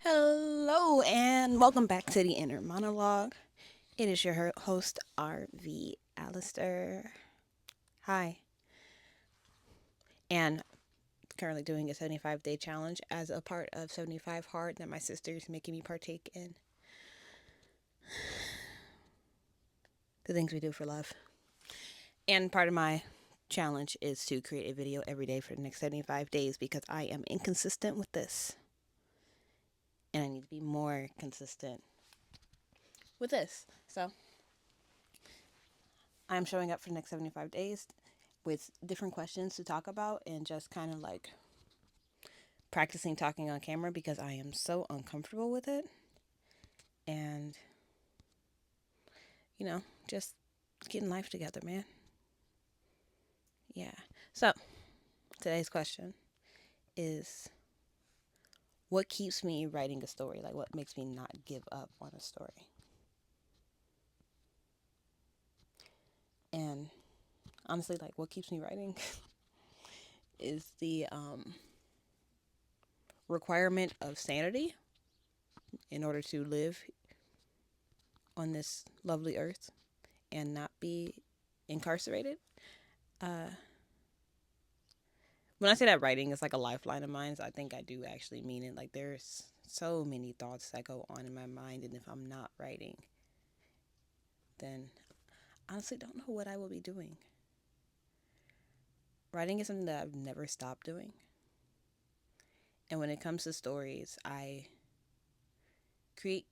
Hello and welcome back to the Inner Monologue. It is your host, RV Alistair. Hi, and currently doing a 75-day challenge as a part of 75 Hard that my sister is making me partake in. The things we do for love. And part of my challenge is to create a video every day for the next 75 days because I am inconsistent with this. And I need to be more consistent with this. So I'm showing up for the next 75 days with different questions to talk about and just kind of like practicing talking on camera because I am so uncomfortable with it. And, you know, just getting life together, man. Yeah. So, today's question is what keeps me writing a story? Like, what makes me not give up on a story? And honestly, like, what keeps me writing is the requirement of sanity in order to live on this lovely earth and not be incarcerated. Uh, when I say that writing is like a lifeline of mine, so I think I do actually mean it. Like there's so many thoughts that go on in my mind, and if I'm not writing, then I honestly don't know what I will be doing. Writing is something that I've never stopped doing. And when it comes to stories, I create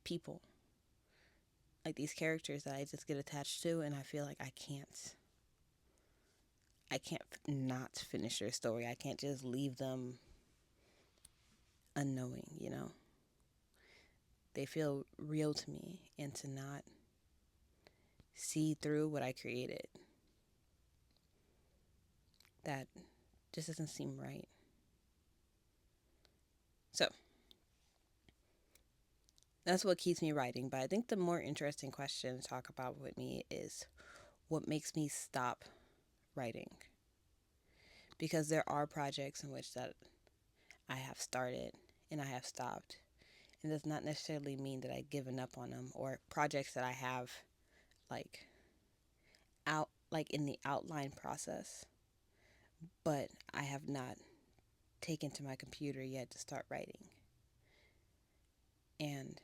people, like these characters that I just get attached to, and I feel like I can't not finish their story. I can't just leave them unknowing. They feel real to me, and to not see through what I created, that just doesn't seem right. So that's what keeps me writing. But I think the more interesting question to talk about with me is what makes me stop writing. Because there are projects in which that I have started and I have stopped. And does not necessarily mean that I've given up on them, or projects that I have like like in the outline process, but I have not taken to my computer yet to start writing. And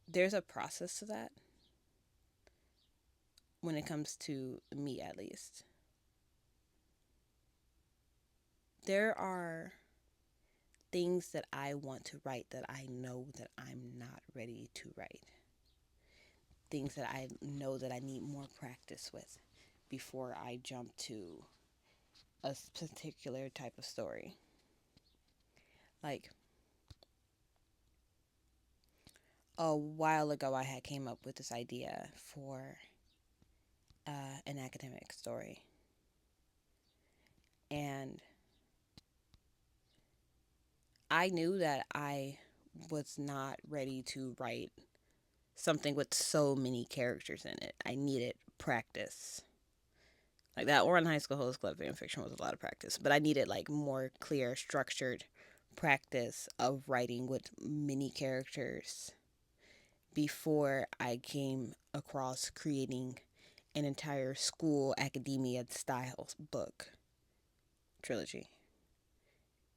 there's a process to that when it comes to me, at least. There are things that I want to write that I know that I'm not ready to write. Things that I know that I need more practice with before I jump to a particular type of story. Like a while ago, I had came up with this idea for an academic story, and I knew that I was not ready to write something with so many characters in it. I needed practice. Like that Or in High School Host Club fan fiction was a lot of practice, but I needed like more clear, structured practice of writing with many characters before I came across creating an entire school academia style book trilogy.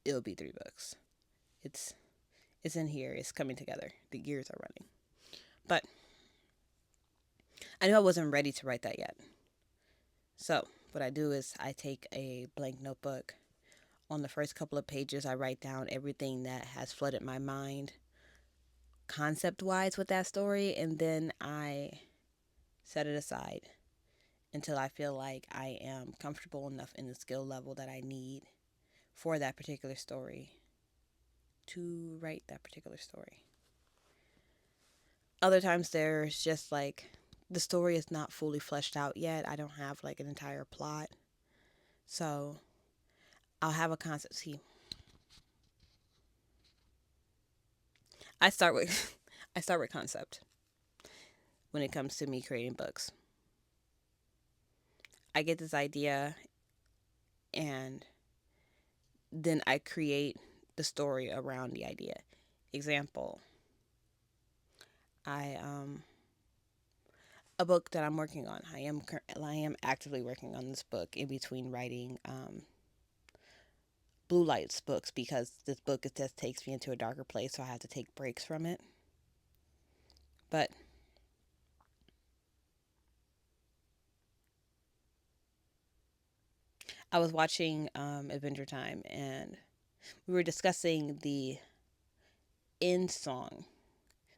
It'll be 3 books. It's it's in here. It's coming together. The gears are running. But I knew I wasn't ready to write that yet. So what I do is I take a blank notebook. On the first couple of pages, I write down everything that has flooded my mind concept wise with that story, and then I set it aside until I feel like I am comfortable enough in the skill level that I need for that particular story to write that particular story. Other times, there's just like the story is not fully fleshed out yet. I don't have like an entire plot. So I'll have a concept. See, I start with I start with concept when it comes to me creating books. I get this idea, and then I create the story around the idea. Example, I a book that I'm working on. I am actively working on this book in between writing Blue Lights books because this book it just takes me into a darker place, so I have to take breaks from it. But I was watching Adventure Time, and we were discussing the end song,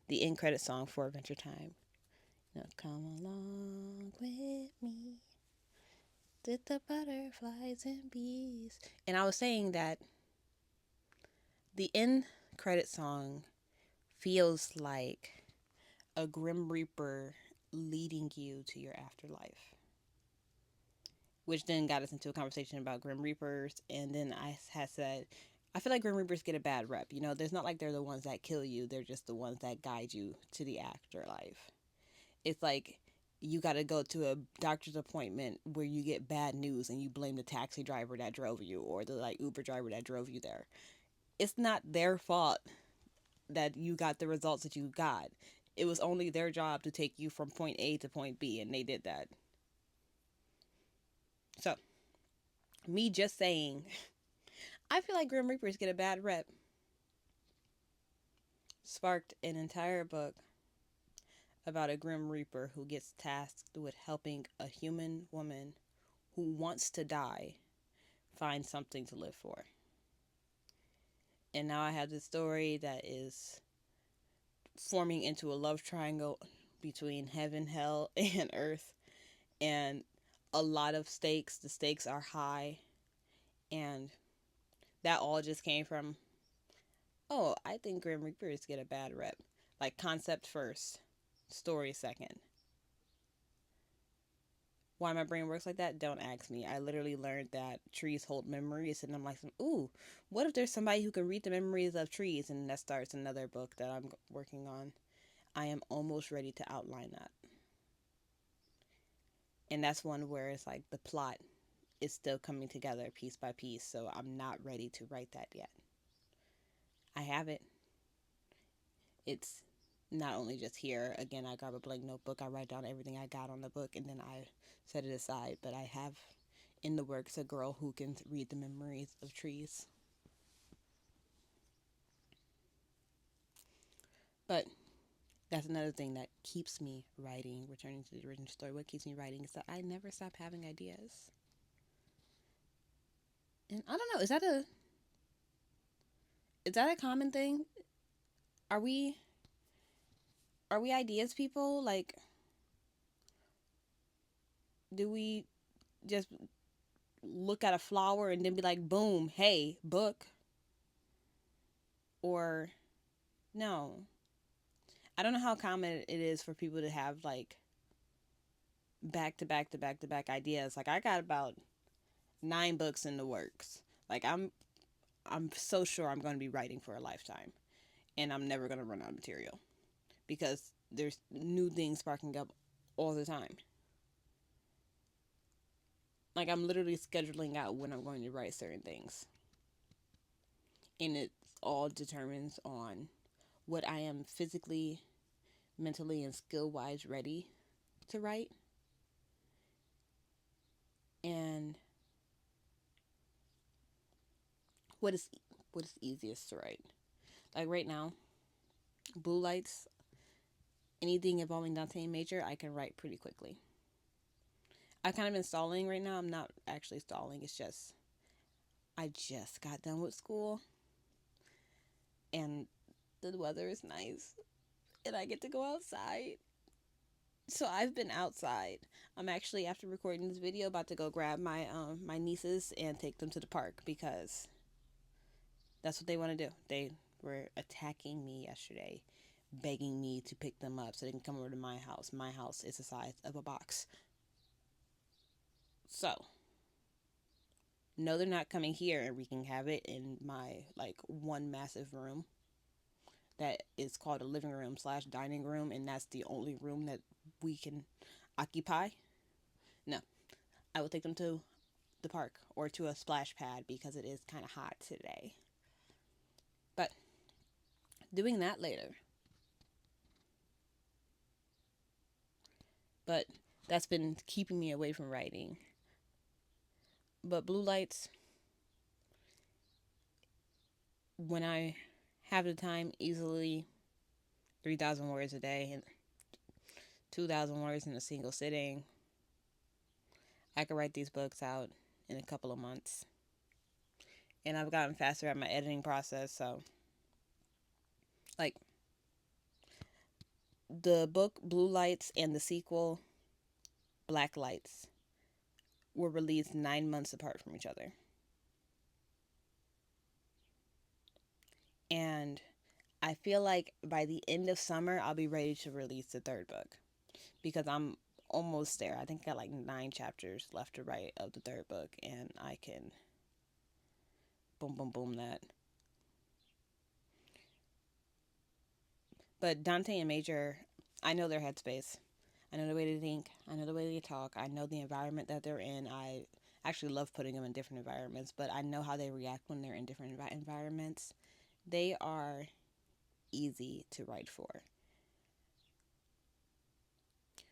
the end credit song for Adventure Time. You know, come along with me, with the butterflies and bees. And I was saying that the end credit song feels like a Grim Reaper leading you to your afterlife, which then got us into a conversation about Grim Reapers. And then I had said, I feel like Grim Reapers get a bad rep. You know, there's not like they're the ones that kill you, they're just the ones that guide you to the afterlife. It's like you got to go to a doctor's appointment where you get bad news and you blame the taxi driver that drove you or the like Uber driver that drove you there. It's not their fault that you got the results that you got. It was only their job to take you from point A to point B, and they did that. So, me just saying, I feel like Grim Reapers get a bad rep, sparked an entire book about a Grim Reaper who gets tasked with helping a human woman who wants to die find something to live for. And now I have this story that is forming into a love triangle between heaven, hell, and earth, and a lot of stakes. The stakes are high, and that all just came from, oh, I think Grim Reapers get a bad rep. Like, concept first, story second. Why my brain works like that, don't ask me. I literally learned that trees hold memories, and I'm like, ooh, what if there's somebody who can read the memories of trees? And that starts another book that I'm working on. I am almost ready to outline that. And that's one where it's like the plot is still coming together piece by piece, so I'm not ready to write that yet. I have it. It's not only just here. Again, I grab a blank notebook, I write down everything I got on the book, and then I set it aside. But I have in the works a girl who can read the memories of trees. But that's another thing that keeps me writing, returning to the original story. What keeps me writing is that I never stop having ideas. And I don't know, is that a common thing? Are we are we ideas people? Like, do we just look at a flower and then be like, boom, hey, book? Or no? I don't know how common it is for people to have like back to back to back to back ideas. Like, I got about 9 books in the works. Like, I'm so sure I'm going to be writing for a lifetime, and I'm never going to run out of material because there's new things sparking up all the time. Like, I'm literally scheduling out when I'm going to write certain things, and it all determines on what I am physically, mentally, and skill wise ready to write, and what is what is easiest to write. Like right now, Blue Lights, anything involving Dante and Major, I can write pretty quickly. I've kind of been stalling right now. I'm not actually stalling. It's just I just got done with school, and the weather is nice, and I get to go outside. So I've been outside. I'm actually, after recording this video, about to go grab my nieces and take them to the park because that's what they want to do. They were attacking me yesterday, begging me to pick them up so they can come over to my house. My house is the size of a box. So, no, they're not coming here and wreaking havoc in my like one massive room that is called a living room slash dining room, and that's the only room that we can occupy. No, I will take them to the park or to a splash pad because it is kind of hot today. But doing that later. But that's been keeping me away from writing. But blue lights, when I have the time, easily 3,000 words a day and 2,000 words in a single sitting. I could write these books out in a couple of months. And I've gotten faster at my editing process. So, like, the book Blue Lights and the sequel Black Lights were released 9 months apart from each other. And I feel like by the end of summer, I'll be ready to release the third book because I'm almost there. I think I got like 9 chapters left to write of the third book, and I can boom, boom, boom that. But Dante and Major, I know their headspace. I know the way they think. I know the way they talk. I know the environment that they're in. I actually love putting them in different environments, but I know how they react when they're in different environments. They are easy to write for.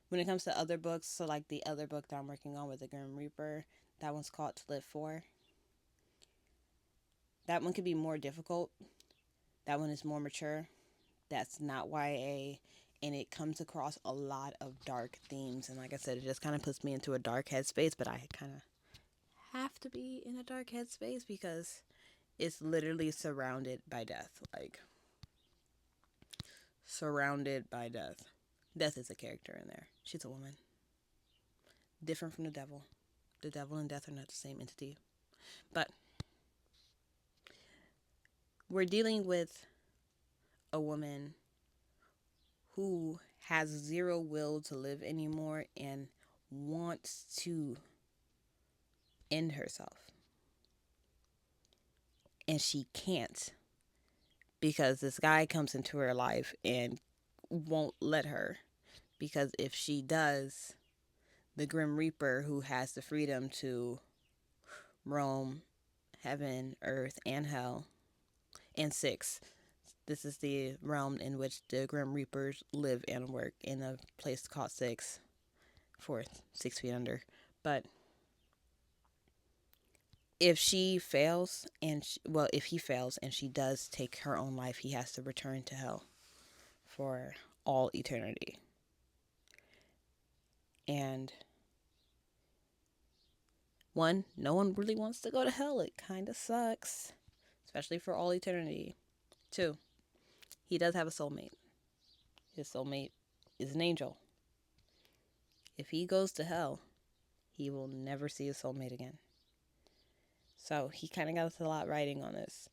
When it comes to other books, so like the other book that I'm working on with the Grim Reaper, that one's called To Live For. That one could be more difficult. That one is more mature. That's not YA, and it comes across a lot of dark themes. And like I said, it just kind of puts me into a dark headspace, but I kind of have to be in a dark headspace because it's literally surrounded by death. Like, surrounded by death. Death is a character in there. She's a woman. Different from the devil. The devil and death are not the same entity. But we're dealing with a woman who has zero will to live anymore and wants to end herself. And she can't because this guy comes into her life and won't let her. Because if she does, the Grim Reaper, who has the freedom to roam heaven, earth, and hell, and six. This is the realm in which the Grim Reapers live and work in a place called Six, fourth, 6 feet under. But if she fails, if he fails and she does take her own life, he has to return to hell for all eternity. And one, no one really wants to go to hell. It kind of sucks, especially for all eternity. Two, he does have a soulmate. His soulmate is an angel. If he goes to hell, he will never see his soulmate again. So he kind of got a lot riding on this.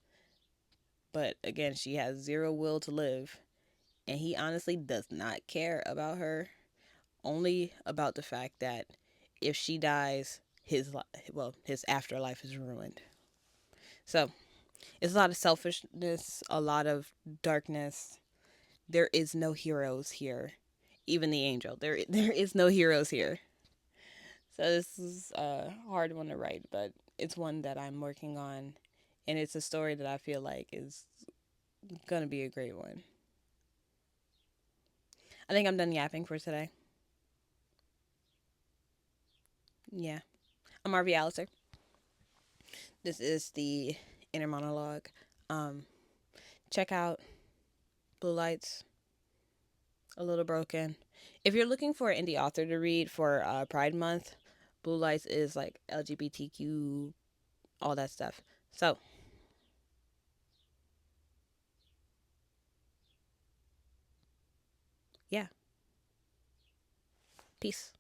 But again, she has zero will to live. And he honestly does not care about her. Only about the fact that if she dies, his afterlife is ruined. So it's a lot of selfishness, a lot of darkness. There is no heroes here. Even the angel. There is no heroes here. So this is a hard one to write, but it's one that I'm working on, and it's a story that I feel like is gonna be a great one. I think I'm done yapping for today. Yeah, I'm RV Alistair. This is the inner monologue. Um, Check out Blue Lights, A Little Broken. If you're looking for an indie author to read for Pride Month, Blue Lights is like LGBTQ, all that stuff. So, yeah. Peace.